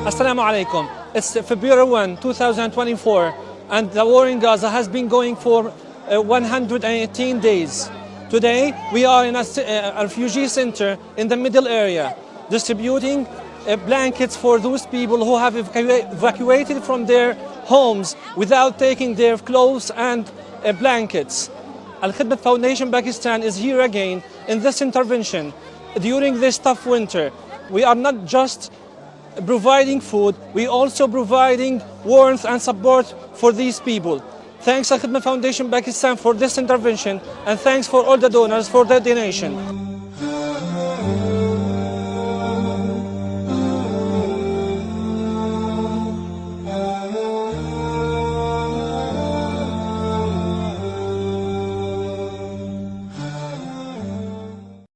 Assalamu alaikum. It's February 1, 2024, and the war in Gaza has been going for 118 days. Today, we are in a refugee center in the middle area, distributing blankets for those people who have evacuated from their homes without taking their clothes and blankets. Alkhidmat Foundation Pakistan is here again in this intervention during this tough winter. We are not just providing food, we also providing warmth and support for these people. Thanks Alkhidmat Foundation Pakistan for this intervention, and thanks for all the donors for their donation.